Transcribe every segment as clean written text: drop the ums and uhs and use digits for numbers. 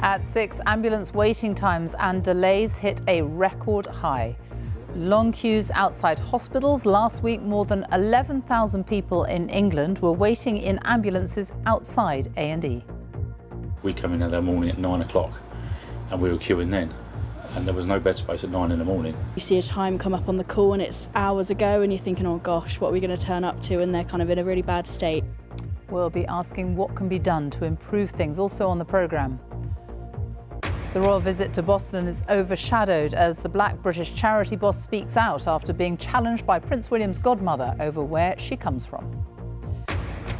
At 6, ambulance waiting times and delays hit a record high. Long queues outside hospitals. Last week, more than 11,000 people in England were waiting in ambulances outside A&E. We come in that morning at 9 o'clock and we were queuing then, and there was no bed space at 9 in the morning. You see a time come up on the call and it's hours ago and you're thinking, oh gosh, what are we going to turn up to? And they're kind of in a really bad state. We'll be asking what can be done to improve things, also on the programme. The royal visit to Boston is overshadowed as the Black British charity boss speaks out after being challenged by Prince William's godmother over where she comes from.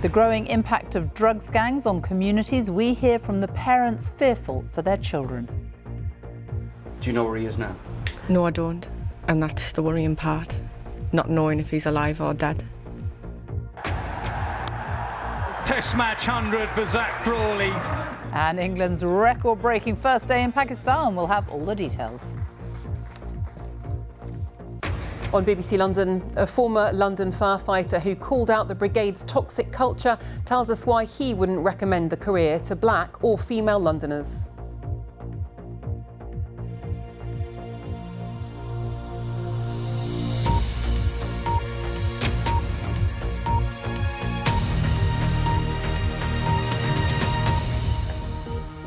The growing impact of drugs gangs on communities. We hear from the parents fearful for their children. Do you know where he is now? No, I don't. And that's the worrying part, not knowing if he's alive or dead. Test match 100 for Zach Crawley. And England's record-breaking first day in Pakistan. We'll have all the details. On BBC London, a former London firefighter who called out the brigade's toxic culture tells us why he wouldn't recommend the career to black or female Londoners.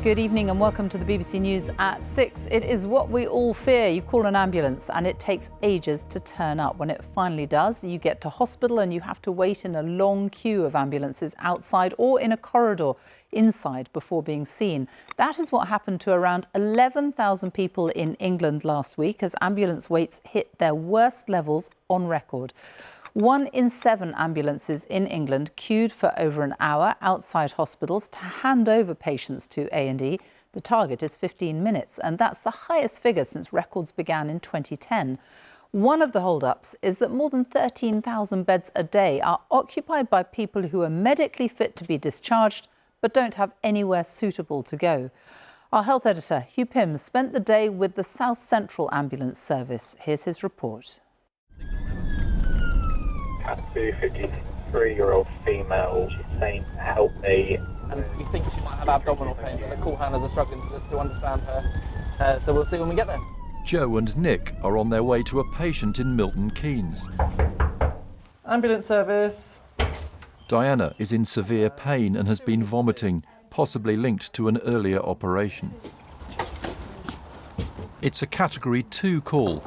Good evening and welcome to the BBC News at 6. It is what we all fear. You call an ambulance and it takes ages to turn up. When it finally does, you get to hospital and you have to wait in a long queue of ambulances outside or in a corridor inside before being seen. That is what happened to around 11,000 people in England last week as ambulance waits hit their worst levels on record. 1 in 7 ambulances in England queued for over an hour outside hospitals to hand over patients to A&E. The target is 15 minutes, and that's the highest figure since records began in 2010. One of the hold-ups is that more than 13,000 beds a day are occupied by people who are medically fit to be discharged but don't have anywhere suitable to go. Our health editor, Hugh Pym, spent the day with the South Central Ambulance Service. Here's his report. Cat 53-year-old female, she's saying, help me. And we think she might have abdominal pain, but the call handlers are struggling to understand her. So we'll see when we get there. Joe and Nick are on their way to a patient in Milton Keynes. Ambulance service. Diana is in severe pain and has been vomiting, possibly linked to an earlier operation. It's a Category 2 call,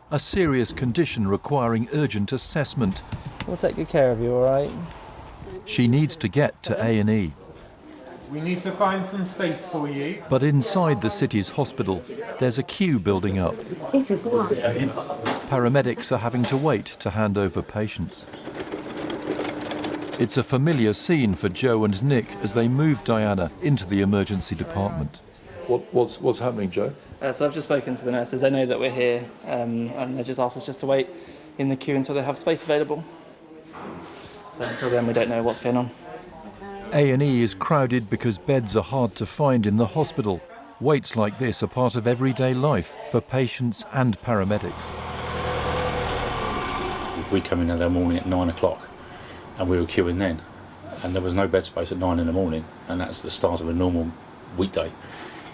a serious condition requiring urgent assessment. We'll take good care of you, all right? She needs to get to A&E. We need to find some space for you. But inside the city's hospital, there's a queue building up. This is what? Paramedics are having to wait to hand over patients. It's a familiar scene for Joe and Nick as they move Diana into the emergency department. What's happening, Joe? So I've just spoken to the nurses. They know that we're here, and they just asked us just to wait in the queue until they have space available. So until then, we don't know what's going on. A&E is crowded because beds are hard to find in the hospital. Waits like this are part of everyday life for patients and paramedics. We come in that morning at 9 o'clock and we were queuing then, and there was no bed space at 9 in the morning, and that's the start of a normal weekday.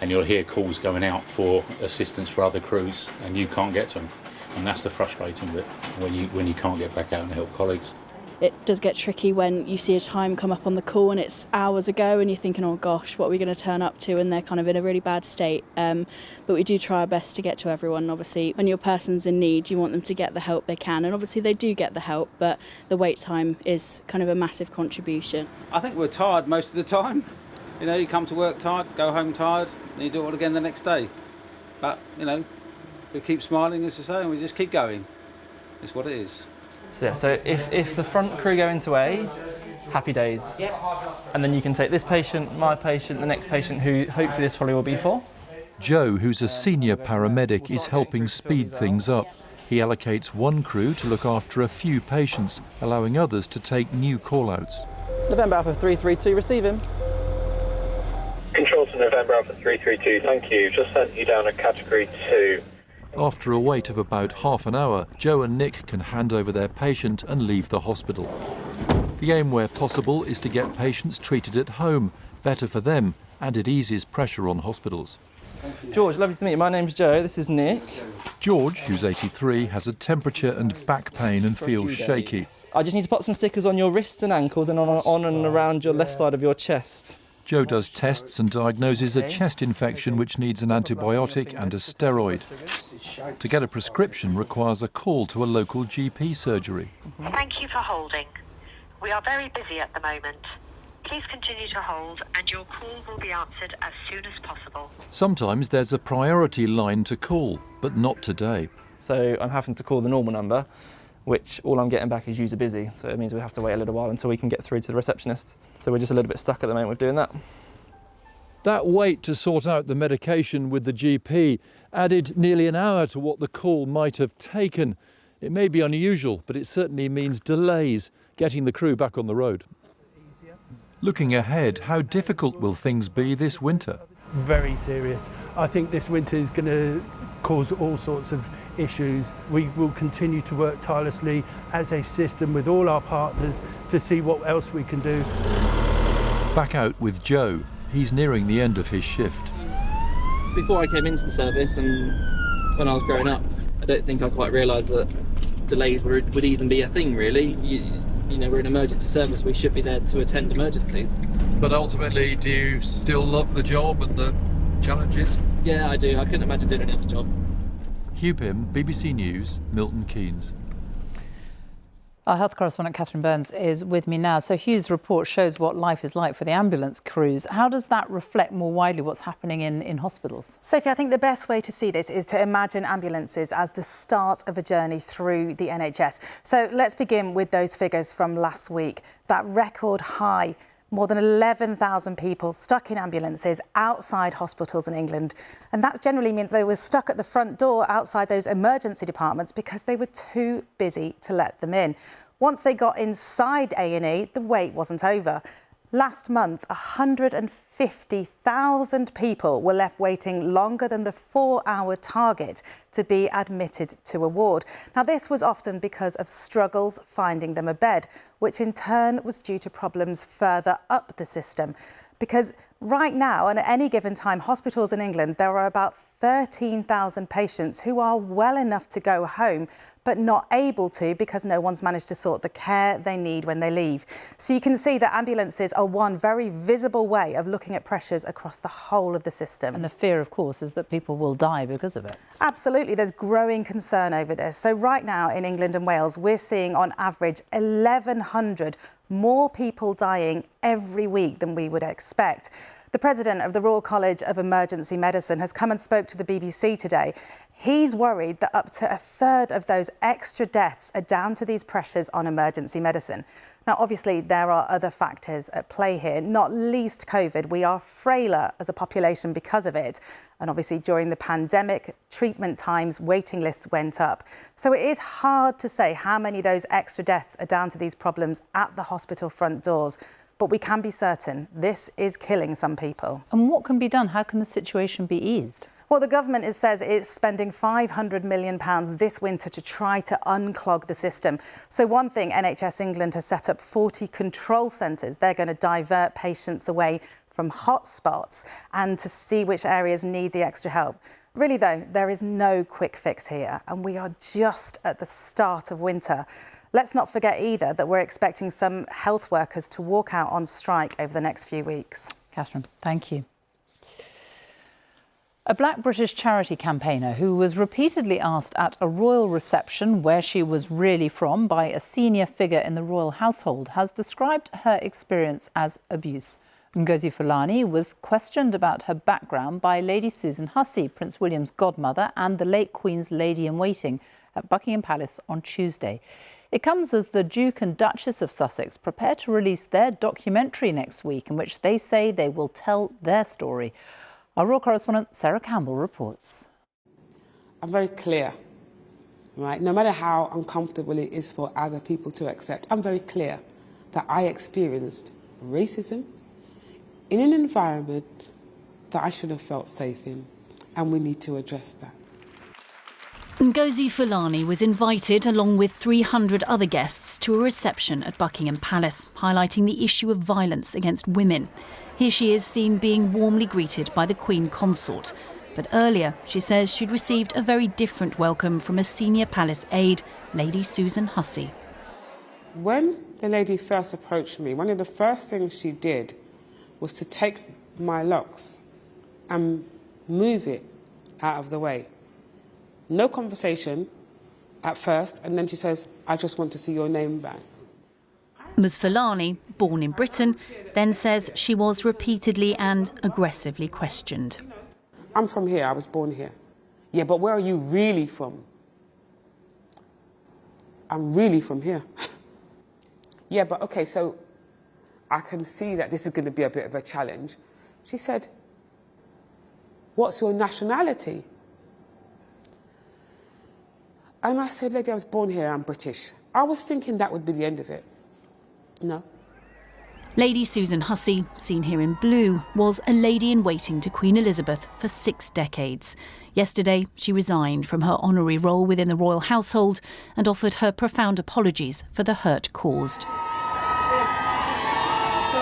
And you'll hear calls going out for assistance for other crews and you can't get to them. And that's the frustrating bit, when you can't get back out and help colleagues. It does get tricky when you see a time come up on the call and it's hours ago and you're thinking, oh gosh, what are we going to turn up to? And they're kind of in a really bad state. But we do try our best to get to everyone. Obviously, when your person's in need, you want them to get the help they can. And obviously they do get the help, but the wait time is kind of a massive contribution. I think we're tired most of the time. You know, you come to work tired, go home tired, and you do it all again the next day. But, you know, we keep smiling, as I say, and we just keep going. It's what it is. So, yeah, so if the front crew go into A, happy days. And then you can take this patient, my patient, the next patient, who hopefully this trolley will be for. Joe, who's a senior paramedic, is helping speed things up. He allocates one crew to look after a few patients, allowing others to take new call-outs. November Alpha 332, receive him. Control to November Alpha 332, thank you. Just sent you down a Category 2. After a wait of about half an hour, Joe and Nick can hand over their patient and leave the hospital. The aim where possible is to get patients treated at home, better for them and it eases pressure on hospitals. George, lovely to meet you. My name's Joe, this is Nick. George, who's 83, has a temperature and back pain and feels shaky. I just need to put some stickers on your wrists and ankles and on and around your left side of your chest. Joe does tests and diagnoses a chest infection which needs an antibiotic and a steroid. To get a prescription requires a call to a local GP surgery. Thank you for holding. We are very busy at the moment. Please continue to hold and your call will be answered as soon as possible. Sometimes there's a priority line to call, but not today. So I'm having to call the normal number, which all I'm getting back is user busy. So it means we have to wait a little while until we can get through to the receptionist. So we're just a little bit stuck at the moment with doing that. That wait to sort out the medication with the GP added nearly an hour to what the call might have taken. It may be unusual, but it certainly means delays getting the crew back on the road. Looking ahead, how difficult will things be this winter? Very serious. I think this winter is going to cause all sorts of issues. We will continue to work tirelessly as a system with all our partners to see what else we can do. Back out with Joe. He's nearing the end of his shift. Before I came into the service and when I was growing up, I don't think I quite realised that delays would even be a thing, really. You know, we're an emergency service, we should be there to attend emergencies. But ultimately, do you still love the job and the challenges? Yeah, I do. I couldn't imagine doing any other job. Hugh Pym, BBC News, Milton Keynes. Our health correspondent Catherine Burns is with me now. So Hugh's report shows what life is like for the ambulance crews. How does that reflect more widely what's happening in hospitals? Sophie, I think the best way to see this is to imagine ambulances as the start of a journey through the NHS. So let's begin with those figures from last week. That record high, more than 11,000 people stuck in ambulances outside hospitals in England. And that generally meant they were stuck at the front door outside those emergency departments because they were too busy to let them in. Once they got inside A&E, the wait wasn't over. Last month, 150,000 people were left waiting longer than the 4-hour target to be admitted to a ward. Now, this was often because of struggles finding them a bed, which in turn was due to problems further up the system. Because right now, and at any given time, hospitals in England, there are about 13,000 patients who are well enough to go home, but not able to because no one's managed to sort the care they need when they leave. So you can see that ambulances are one very visible way of looking at pressures across the whole of the system. And the fear, of course, is that people will die because of it. Absolutely. There's growing concern over this. So right now in England and Wales, we're seeing on average 1,100 more people dying every week than we would expect. The president of the Royal College of Emergency Medicine has come and spoke to the BBC today. He's worried that up to a third of those extra deaths are down to these pressures on emergency medicine. Now, obviously, there are other factors at play here, not least COVID. We are frailer as a population because of it. And obviously, during the pandemic, treatment times, waiting lists went up. So it is hard to say how many of those extra deaths are down to these problems at the hospital front doors. But we can be certain this is killing some people. And what can be done? How can the situation be eased? Well, the government says it's spending £500 million this winter to try to unclog the system. So one thing, NHS England has set up 40 control centres. They're going to divert patients away from hotspots and to see which areas need the extra help. Really, though, there is no quick fix here, and we are just at the start of winter. Let's not forget either that we're expecting some health workers to walk out on strike over the next few weeks. Catherine, thank you. A Black British charity campaigner who was repeatedly asked at a royal reception where she was really from by a senior figure in the royal household has described her experience as abuse. Ngozi Fulani was questioned about her background by Lady Susan Hussey, Prince William's godmother and the late Queen's lady-in-waiting at Buckingham Palace on Tuesday. It comes as the Duke and Duchess of Sussex prepare to release their documentary next week in which they say they will tell their story. Our royal correspondent Sarah Campbell reports. I'm very clear, right? No matter how uncomfortable it is for other people to accept, I'm very clear that I experienced racism in an environment that I should have felt safe in, and we need to address that. Ngozi Fulani was invited along with 300 other guests to a reception at Buckingham Palace, highlighting the issue of violence against women. Here she is seen being warmly greeted by the Queen Consort. But earlier, she says she'd received a very different welcome from a senior palace aide, Lady Susan Hussey. When the lady first approached me, one of the first things she did was to take my locks and move it out of the way. No conversation at first, and then she says, I just want to see your name back. Ms Fulani, born in Britain, then says she was repeatedly and aggressively questioned. I'm from here, I was born here. Yeah, but where are you really from? I'm really from here. Yeah, but okay, so I can see that this is going to be a bit of a challenge. She said, what's your nationality? And I said, lady, I was born here, I'm British. I was thinking that would be the end of it. No. Lady Susan Hussey, seen here in blue, was a lady-in-waiting to Queen Elizabeth for 6 decades. Yesterday, she resigned from her honorary role within the royal household and offered her profound apologies for the hurt caused.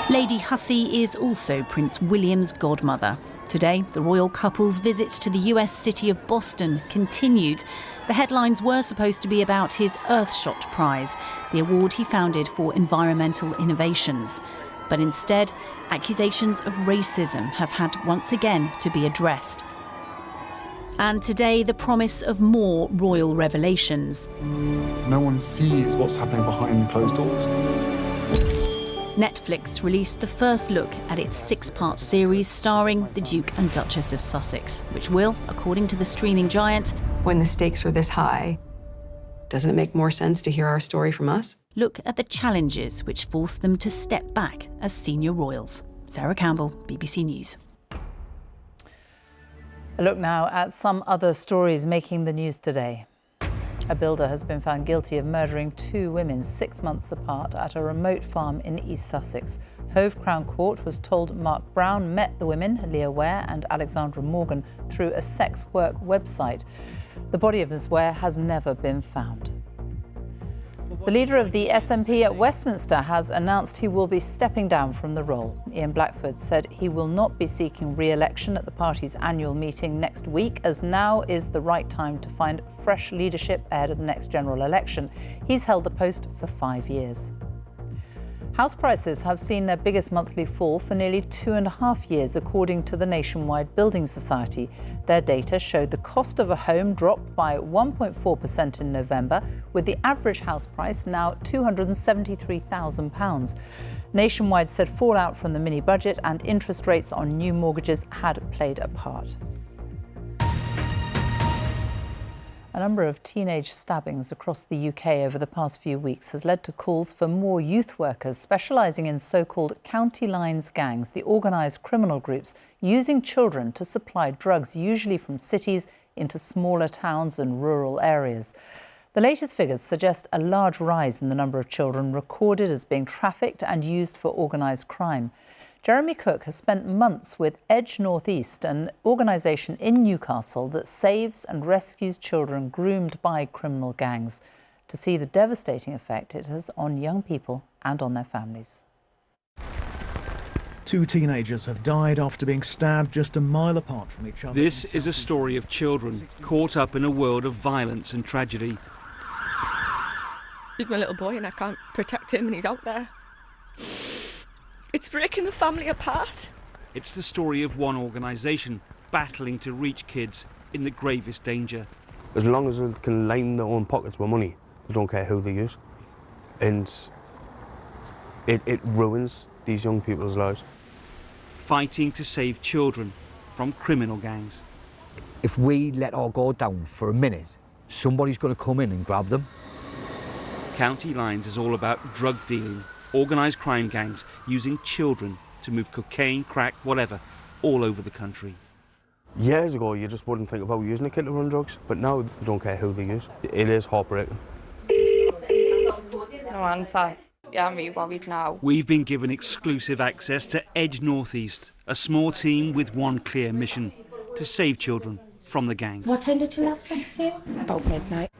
Lady Hussey is also Prince William's godmother. Today, the royal couple's visit to the US city of Boston continued. The headlines were supposed to be about his Earthshot Prize, the award he founded for environmental innovations. But instead, accusations of racism have had once again to be addressed. And today, the promise of more royal revelations. No one sees what's happening behind the closed doors. Netflix released the first look at its 6-part series starring the Duke and Duchess of Sussex, which will, according to the streaming giant, when the stakes are this high, doesn't it make more sense to hear our story from us? Look at the challenges which forced them to step back as senior royals. Sarah Campbell, BBC News. A look now at some other stories making the news today. A builder has been found guilty of murdering 2 women 6 months apart at a remote farm in East Sussex. Hove Crown Court was told Mark Brown met the women, Leah Ware and Alexandra Morgan, through a sex work website. The body of Ms Ware has never been found. The leader of the SNP at Westminster has announced he will be stepping down from the role. Ian Blackford said he will not be seeking re-election at the party's annual meeting next week, as now is the right time to find fresh leadership ahead of the next general election. He's held the post for 5 years. House prices have seen their biggest monthly fall for nearly 2.5 years, according to the Nationwide Building Society. Their data showed the cost of a home dropped by 1.4% in November, with the average house price now £273,000. Nationwide said fallout from the mini-budget and interest rates on new mortgages had played a part. A number of teenage stabbings across the UK over the past few weeks has led to calls for more youth workers specialising in so-called county lines gangs, the organised criminal groups using children to supply drugs, usually from cities into smaller towns and rural areas. The latest figures suggest a large rise in the number of children recorded as being trafficked and used for organised crime. Jeremy Cook has spent months with Edge North East, an organisation in Newcastle that saves and rescues children groomed by criminal gangs, to see the devastating effect it has on young people and on their families. 2 teenagers have died after being stabbed just a mile apart from each other. This is a story of children caught up in a world of violence and tragedy. He's my little boy and I can't protect him and he's out there. It's breaking the family apart. It's the story of one organisation battling to reach kids in the gravest danger. As long as they can line their own pockets with money, they don't care who they use. And it ruins these young people's lives. Fighting to save children from criminal gangs. If we let our guard down for a minute, somebody's going to come in and grab them. County Lines is all about drug dealing, organised crime gangs using children to move cocaine, crack, whatever, all over the country. Years ago, you just wouldn't think about using a kid to run drugs, but now you don't care who they use. It is heartbreaking. No answer. Yeah, I'm really worried now. We've been given exclusive access to Edge North East, a small team with one clear mission: to save children from the gangs. What time did you last text you? About midnight.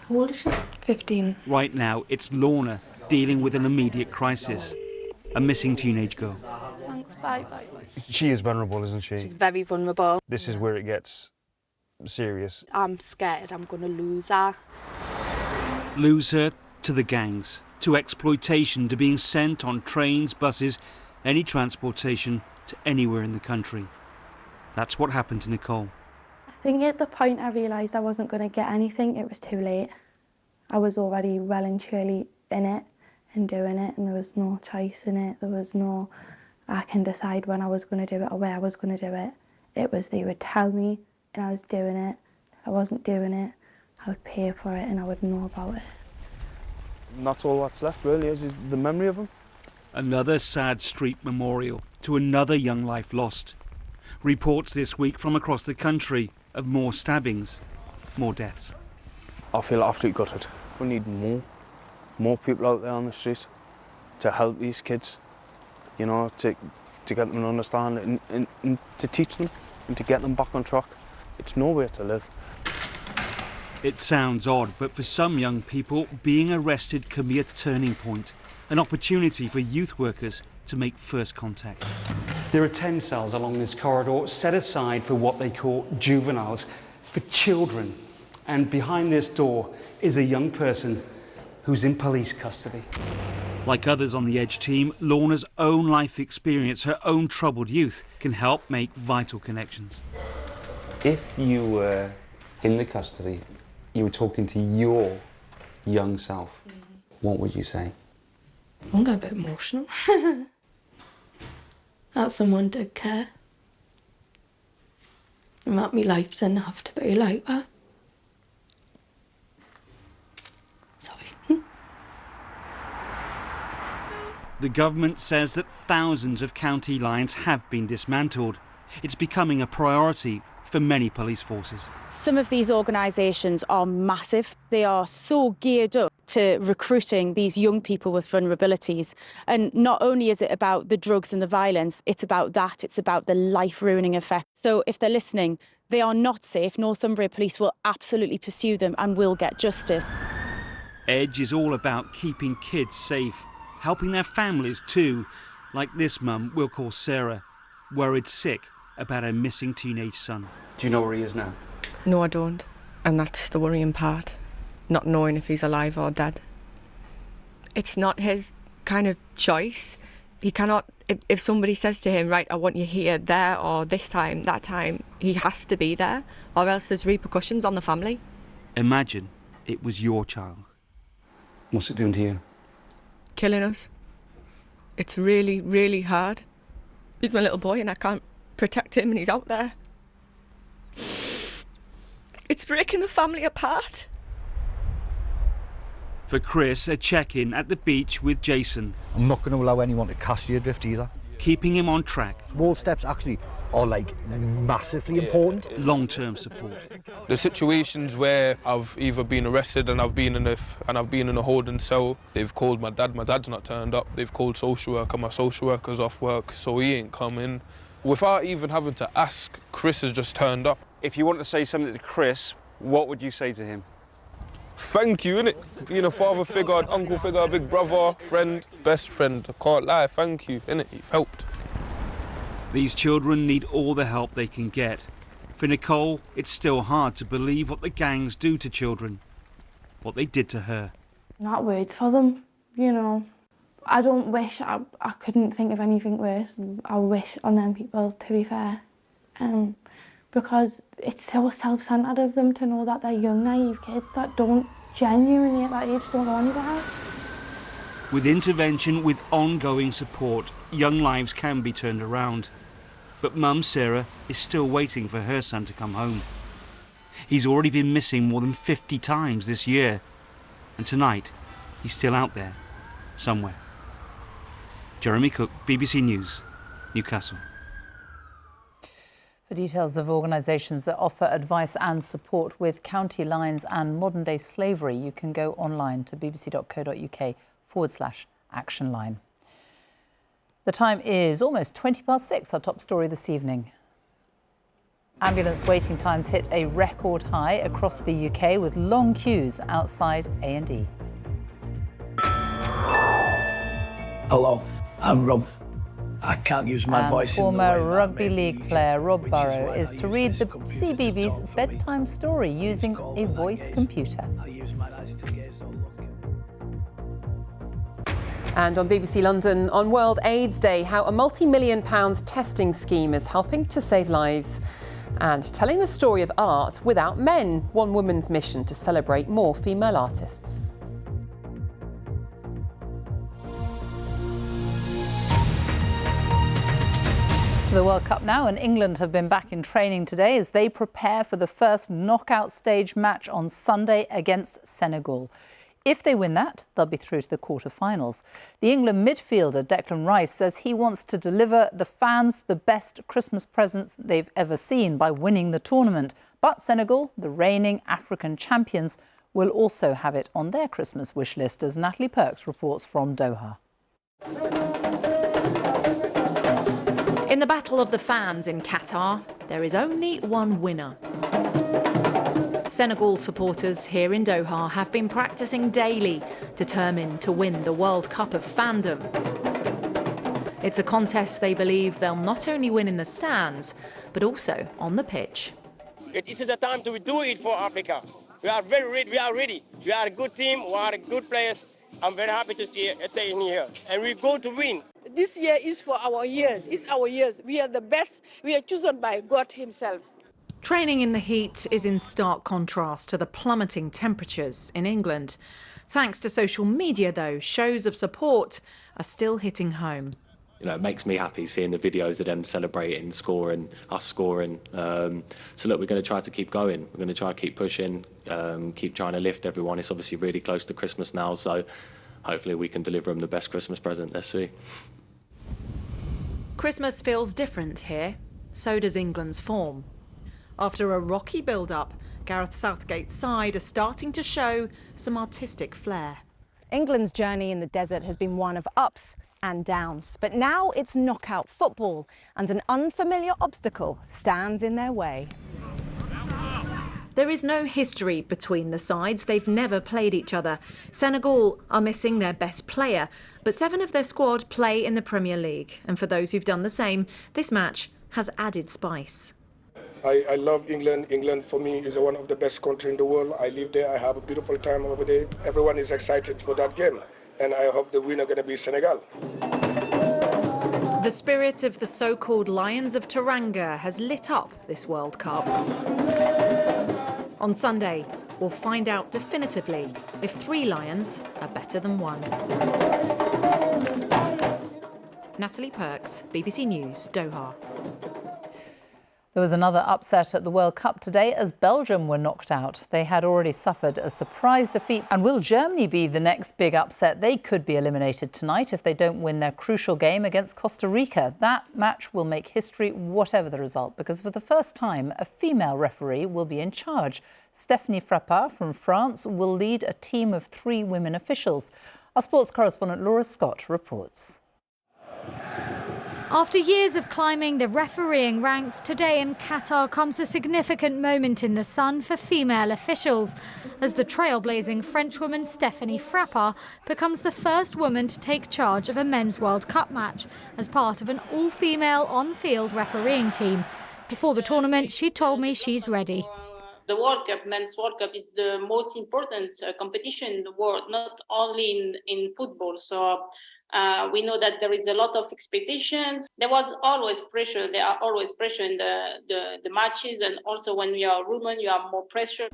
How old is she? 15. Right now, it's Lorna dealing with an immediate crisis. A missing teenage girl. Thanks, bye. She is vulnerable, isn't she? She's very vulnerable. This is where it gets serious. I'm scared I'm going to lose her. Lose her to the gangs, to exploitation, to being sent on trains, buses, any transportation to anywhere in the country. That's what happened to Nicole. I think at the point I realised I wasn't going to get anything, it was too late. I was already well and truly in it and doing it, and there was no choice in it. There was no, I can decide when I was going to do it or where I was going to do it. It was they would tell me and I was doing it. If I wasn't doing it, I would pay for it and I would know about it. And that's all that's left, really, is the memory of him. Another sad street memorial to another young life lost. Reports this week from across the country of more stabbings, more deaths. I feel absolutely gutted. We need more people out there on the street to help these kids, you know, to get them to understand and to teach them and to get them back on track. It's nowhere to live. It sounds odd, but for some young people, being arrested can be a turning point, an opportunity for youth workers to make first contact. There are 10 cells along this corridor set aside for what they call juveniles, for children. And behind this door is a young person who's in police custody. Like others on the Edge team, Lorna's own life experience, her own troubled youth, can help make vital connections. If you were in the custody, you were talking to your young self, what would you say? I'm getting a bit emotional. That someone did care. And that my life didn't have to be like that. The government says that thousands of county lines have been dismantled. It's becoming a priority for many police forces. Some of these organisations are massive. They are so geared up to recruiting these young people with vulnerabilities. And not only is it about the drugs and the violence, it's about that. It's about the life-ruining effect. So if they're listening, they are not safe. Northumbria Police will absolutely pursue them and will get justice. Edge is all about keeping kids safe, helping their families too, like this mum we'll call Sarah, worried sick about her missing teenage son. Do you know where he is now? No, I don't. And that's the worrying part, not knowing if he's alive or dead. It's not his kind of choice. He cannot, if somebody says to him, right, I want you here, there, or this time, that time, he has to be there, or else there's repercussions on the family. Imagine it was your child. What's it doing to you? Killing us. It's really, really hard. He's my little boy and I can't protect him and he's out there. It's breaking the family apart. For Chris, a check-in at the beach with Jason. I'm not going to allow anyone to cast you adrift either. Keeping him on track. Small steps actually are like massively important. Long-term support. The situations where I've either been arrested and I've been in a holding cell, they've called my dad. My dad's not turned up. They've called social worker. My social worker's off work, so he ain't coming. Without even having to ask, Chris has just turned up. If you want to say something to Chris, what would you say to him? Thank you, innit? Being a father figure, an uncle figure, a big brother, friend, best friend. I can't lie, thank you, innit? You've helped. These children need all the help they can get. For Nicole, it's still hard to believe what the gangs do to children, what they did to her. Not words for them, you know. I don't wish, I couldn't think of anything worse. I wish on them people, to be fair. Because it's so self-centred of them to know that they're young, naive kids that don't genuinely at that age don't go anywhere. With intervention, with ongoing support, young lives can be turned around. But Mum Sarah is still waiting for her son to come home. He's already been missing more than 50 times this year. And tonight, he's still out there, somewhere. Jeremy Cook, BBC News, Newcastle. For details of organisations that offer advice and support with county lines and modern-day slavery, you can go online to bbc.co.uk/actionline. The time is almost 6:20. Our top story this evening. Ambulance waiting times hit a record high across the UK with long queues outside A&E. Hello, I'm Rob. I can't use my voice in the way Former rugby league player Rob Burrow is to read the CBeebies bedtime story using a voice computer. And on BBC London, on World AIDS Day, how a multi-million-pound testing scheme is helping to save lives. And telling the story of art without men, one woman's mission to celebrate more female artists. The World Cup now, and England have been back in training today as they prepare for the first knockout stage match on Sunday against Senegal. If they win that, they'll be through to the quarter-finals. The England midfielder Declan Rice says he wants to deliver the fans the best Christmas presents they've ever seen by winning the tournament. But Senegal, the reigning African champions, will also have it on their Christmas wish list, as Natalie Perks reports from Doha. In the battle of the fans in Qatar, there is only one winner. Senegal supporters here in Doha have been practicing daily, determined to win the World Cup of fandom. It's a contest they believe they'll not only win in the stands, but also on the pitch. It is the time to do it for Africa. We are very ready. We are ready. We are a good team. We are good players. I'm very happy to see SA in here, and we're going to win. This year is for our years. It's our years. We are the best. We are chosen by God himself. Training in the heat is in stark contrast to the plummeting temperatures in England. Thanks to social media, though, shows of support are still hitting home. You know, it makes me happy seeing the videos of them celebrating, scoring, us scoring. So look, we're going to try to keep going. We're going to try to keep pushing, keep trying to lift everyone. It's obviously really close to Christmas now, so hopefully we can deliver them the best Christmas present. Let's see. Christmas feels different here. So does England's form. After a rocky build-up, Gareth Southgate's side are starting to show some artistic flair. England's journey in the desert has been one of ups and downs, but now it's knockout football, and an unfamiliar obstacle stands in their way. There is no history between the sides. They've never played each other. Senegal are missing their best player, but 7 of their squad play in the Premier League. And for those who've done the same, this match has added spice. I love England. England, for me, is one of the best countries in the world. I live there. I have a beautiful time over there. Everyone is excited for that game, and I hope the winner going to be Senegal. The spirit of the so-called Lions of Teranga has lit up this World Cup. On Sunday, we'll find out definitively if 3 Lions are better than 1. Natalie Perks, BBC News, Doha. There was another upset at the World Cup today as Belgium were knocked out. They had already suffered a surprise defeat. And will Germany be the next big upset? They could be eliminated tonight if they don't win their crucial game against Costa Rica. That match will make history whatever the result, because for the first time, a female referee will be in charge. Stéphanie Frappart from France will lead a team of 3 women officials. Our sports correspondent Laura Scott reports. After years of climbing the refereeing ranks, today in Qatar comes a significant moment in the sun for female officials, as the trailblazing Frenchwoman Stéphanie Frappart becomes the first woman to take charge of a men's World Cup match as part of an all-female on-field refereeing team. Before the tournament, she told me she's ready. The World Cup, Men's World Cup, is the most important competition in the world, not only in football. So we know that there is a lot of expectations. There was always pressure. There are always pressure in the matches, and also when you are women, you have more pressure.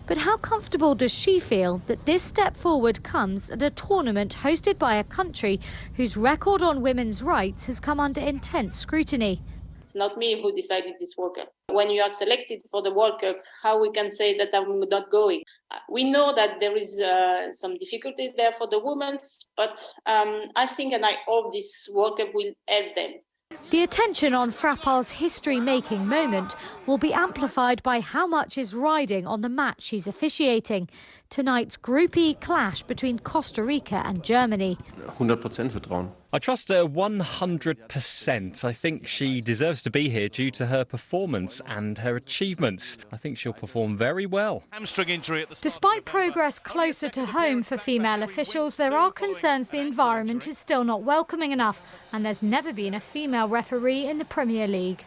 But how comfortable does she feel that this step forward comes at a tournament hosted by a country whose record on women's rights has come under intense scrutiny? It's not me who decided this World Cup. When you are selected for the World Cup, how we can say that I'm not going? We know that there is some difficulty there for the women, but I think and I hope this World Cup will help them. The attention on Frappart's history-making moment will be amplified by how much is riding on the match she's officiating. Tonight's Group E clash between Costa Rica and Germany. 100% Vertrauen. I trust her 100%. I think she deserves to be here due to her performance and her achievements. I think she'll perform very well. Hamstring injury at the Despite progress closer to home for female officials, there are concerns the environment is still not welcoming enough, and there's never been a female referee in the Premier League.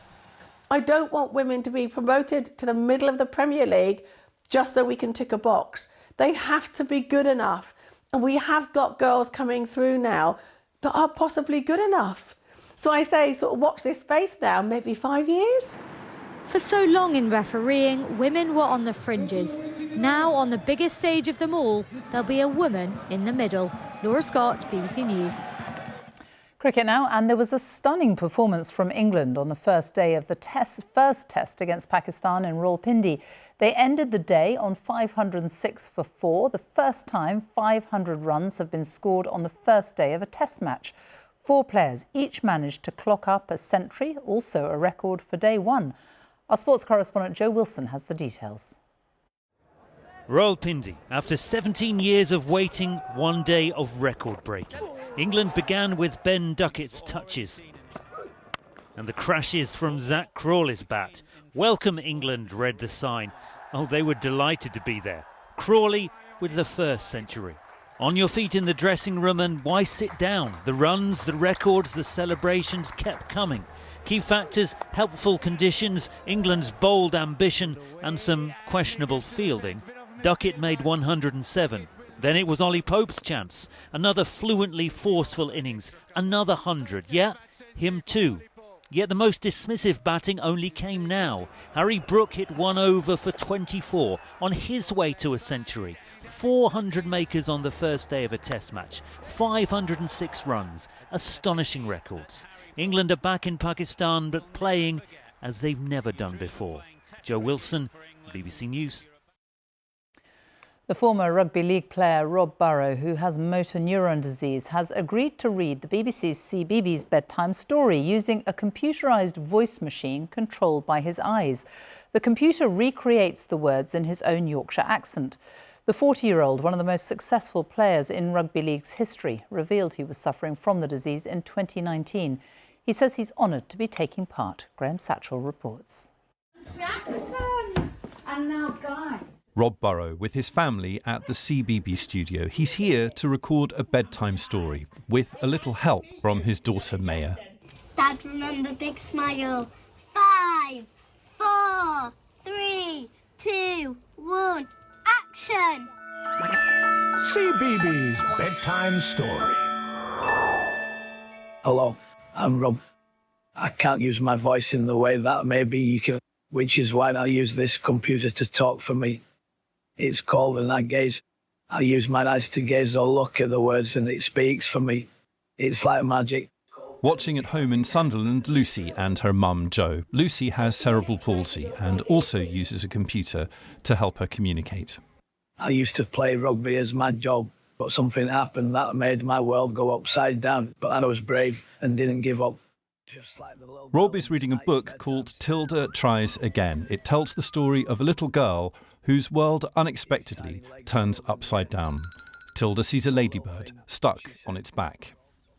I don't want women to be promoted to the middle of the Premier League just so we can tick a box. They have to be good enough. And we have got girls coming through now that are possibly good enough. So I say, sort of watch this space now, maybe 5 years. For so long in refereeing, women were on the fringes. Now, on the biggest stage of them all, there'll be a woman in the middle. Laura Scott, BBC News. Cricket now, and there was a stunning performance from England on the first day of the first test against Pakistan in Rawalpindi. They ended the day on 506 for 4, the first time 500 runs have been scored on the first day of a test match. 4 players each managed to clock up a century, also a record for day one. Our sports correspondent Joe Wilson has the details. Rawalpindi, after 17 years of waiting, one day of record breaking. England began with Ben Duckett's touches. And the crashes from Zach Crawley's bat. Welcome England, read the sign. Oh, they were delighted to be there. Crawley with the first century. On your feet in the dressing room, and why sit down? The runs, the records, the celebrations kept coming. Key factors, helpful conditions, England's bold ambition and some questionable fielding. Duckett made 107. Then it was Ollie Pope's chance. Another fluently forceful innings. Another 100. Yeah, him too. Yet the most dismissive batting only came now. Harry Brook hit 1 over for 24 on his way to a century. 400 makers on the first day of a test match. 506 runs. Astonishing records. England are back in Pakistan, but playing as they've never done before. Joe Wilson, BBC News. The former rugby league player Rob Burrow, who has motor neuron disease, has agreed to read the BBC's CBeebies bedtime story using a computerised voice machine controlled by his eyes. The computer recreates the words in his own Yorkshire accent. The 40-year-old, one of the most successful players in rugby league's history, revealed he was suffering from the disease in 2019. He says he's honoured to be taking part. Graham Satchell reports. Jackson! And now Guy. Rob Burrow with his family at the CBeebies studio. He's here to record a bedtime story with a little help from his daughter Maya. Dad, remember, big smile. 5, 4, 3, 2, 1, action! CBeebies bedtime story. Hello, I'm Rob. I can't use my voice in the way that maybe you can, which is why I use this computer to talk for me. It's called an eye gaze. I use my eyes to gaze or look at the words and it speaks for me. It's like magic. Watching at home in Sunderland, Lucy and her mum, Jo. Lucy has cerebral palsy and also uses a computer to help her communicate. I used to play rugby as my job, but something happened that made my world go upside down. But I was brave and didn't give up. Rob is reading a book called Tilda Tries Again. It tells the story of a little girl whose world unexpectedly turns upside down. Tilda sees a ladybird stuck on its back.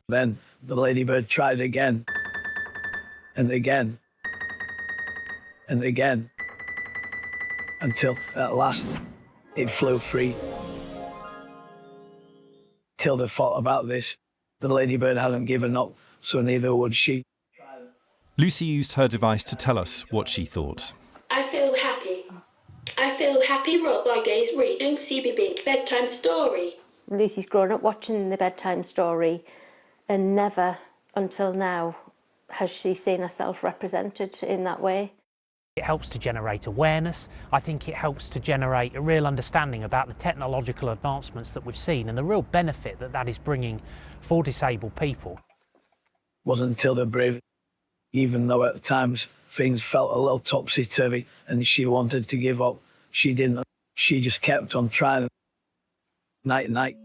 Then the ladybird tried again, and again, and again, until at last it flew free. Tilda thought about this. The ladybird hadn't given up, so neither would she. Lucy used her device to tell us what she thought. I feel happy. I feel happy Rob is reading CBeebies bedtime story. Lucy's grown up watching the bedtime story and never until now has she seen herself represented in that way. It helps to generate awareness. I think it helps to generate a real understanding about the technological advancements that we've seen and the real benefit that that is bringing for disabled people. Wasn't Tilda brave? Even though at times things felt a little topsy-turvy and she wanted to give up, she didn't. She just kept on trying. Night, night.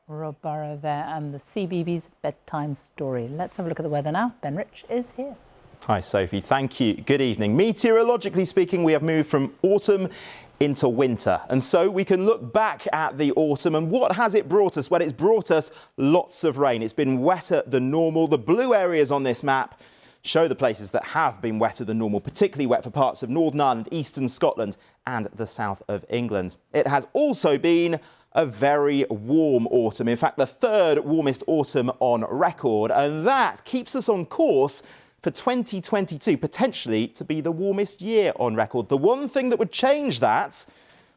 Rob Burrow there and the CBeebies bedtime story. Let's have a look at the weather now. Ben Rich is here. Hi, Sophie. Thank you. Good evening. Meteorologically speaking, we have moved from autumn into winter. And so we can look back at the autumn, and what has it brought us? Well, it's brought us lots of rain. It's been wetter than normal. The blue areas on this map show the places that have been wetter than normal, particularly wet for parts of Northern Ireland, eastern Scotland and the south of England. It has also been a very warm autumn. In fact, the third warmest autumn on record, and that keeps us on course for 2022, potentially to be the warmest year on record. The one thing that would change that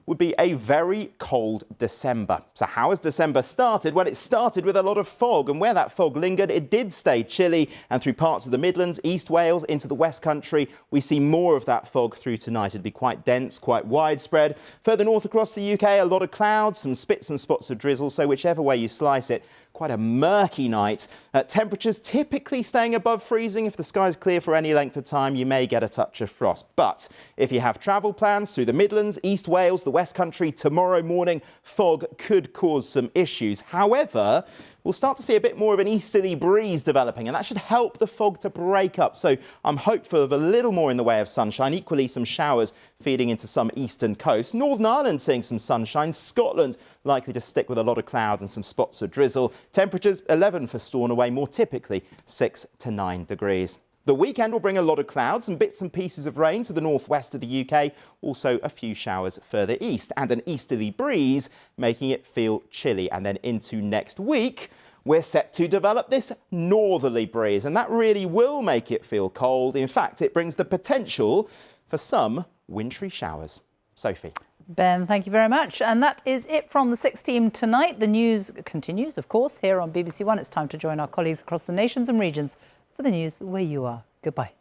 would be a very cold December. So how has December started? Well, it started with a lot of fog, and where that fog lingered, it did stay chilly, and through parts of the Midlands, East Wales, into the West Country, we see more of that fog through tonight. It'd be quite dense, quite widespread. Further north across the UK, a lot of clouds, some spits and spots of drizzle, so whichever way you slice it, quite a murky night. Temperatures typically staying above freezing. If the sky's clear for any length of time, you may get a touch of frost. But if you have travel plans through the Midlands, East Wales, the West Country tomorrow morning, fog could cause some issues. However, we'll start to see a bit more of an easterly breeze developing, and that should help the fog to break up. So I'm hopeful of a little more in the way of sunshine, equally some showers feeding into some eastern coast. Northern Ireland seeing some sunshine. Scotland likely to stick with a lot of cloud and some spots of drizzle. Temperatures 11 for Stornoway, more typically 6 to 9 degrees. The weekend will bring a lot of clouds and bits and pieces of rain to the northwest of the UK, also a few showers further east, and an easterly breeze making it feel chilly. And then into next week, we're set to develop this northerly breeze, and that really will make it feel cold. In fact, it brings the potential for some wintry showers. Sophie. Ben, thank you very much. And that is it from the 6 team tonight. The news continues, of course, here on BBC One. It's time to join our colleagues across the nations and regions for the news where you are. Goodbye.